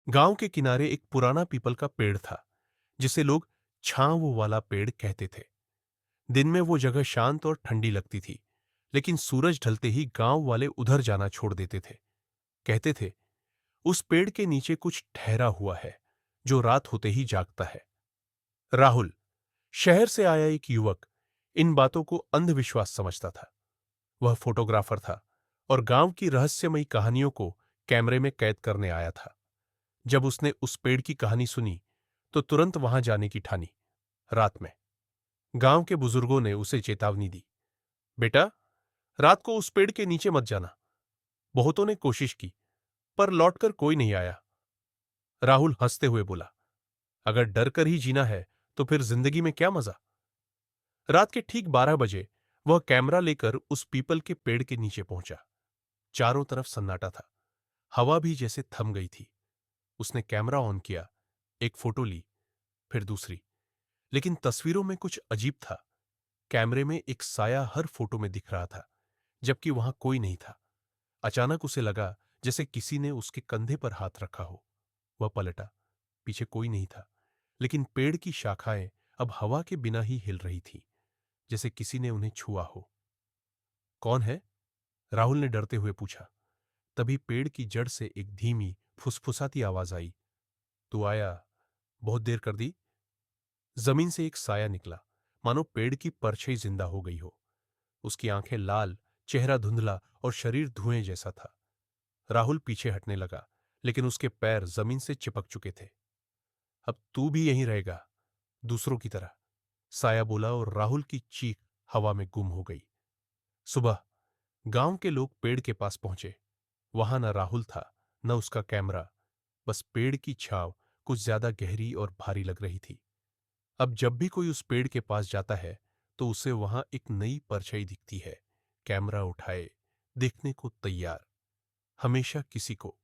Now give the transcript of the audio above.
गांव के किनारे एक पुराना पीपल का पेड़ था, जिसे लोग छांव वाला पेड़ कहते थे। दिन में वो जगह शांत और ठंडी लगती थी, लेकिन सूरज ढलते ही गांव वाले उधर जाना छोड़ देते थे। कहते थे, उस पेड़ के नीचे कुछ ठहरा हुआ है, जो रात होते ही जागता है। राहुल, शहर से आया एक युवक, इन बातों को अंधविश्वास समझता था। वह फोटोग्राफर था और गांव की रहस्यमयी कहानियों को कैमरे में कैद करने आया था। जब उसने उस पेड़ की कहानी सुनी, तो तुरंत वहां जाने की ठानी। रात में गांव के बुजुर्गों ने उसे चेतावनी दी, बेटा, रात को उस पेड़ के नीचे मत जाना। बहुतों ने कोशिश की, पर लौटकर कोई नहीं आया। राहुल हंसते हुए बोला, अगर डर कर ही जीना है, तो फिर जिंदगी में क्या मजा। रात के ठीक 12 बजे वह कैमरा लेकर उस पीपल के पेड़ के नीचे पहुंचा। चारों तरफ सन्नाटा था, हवा भी जैसे थम गई थी। उसने कैमरा ऑन किया, एक फोटो ली, फिर दूसरी। लेकिन तस्वीरों में कुछ अजीब था। कैमरे में एक साया हर फोटो में दिख रहा था, जबकि वहां कोई नहीं था। अचानक उसे लगा जैसे किसी ने उसके कंधे पर हाथ रखा हो। वह पलटा, पीछे कोई नहीं था, लेकिन पेड़ की शाखाएं अब हवा के बिना ही हिल रही थीं, जैसे किसी ने उन्हें छुआ हो। कौन है? राहुल ने डरते हुए पूछा। तभी पेड़ की जड़ से एक धीमी फुसफुसाती आवाज आई, तू आया, बहुत देर कर दी। जमीन से एक साया निकला, मानो पेड़ की परछाई जिंदा हो गई हो। उसकी आंखें लाल, चेहरा धुंधला और शरीर धुएं जैसा था। राहुल पीछे हटने लगा, लेकिन उसके पैर जमीन से चिपक चुके थे। अब तू भी यहीं रहेगा, दूसरों की तरह, साया बोला, और राहुल की चीख हवा में गुम हो गई। सुबह गांव के लोग पेड़ के पास पहुंचे। वहां न राहुल था, न उसका कैमरा, बस पेड़ की छाव कुछ ज्यादा गहरी और भारी लग रही थी। अब जब भी कोई उस पेड़ के पास जाता है, तो उसे वहां एक नई परछाई दिखती है, कैमरा उठाए, देखने को तैयार, हमेशा किसी को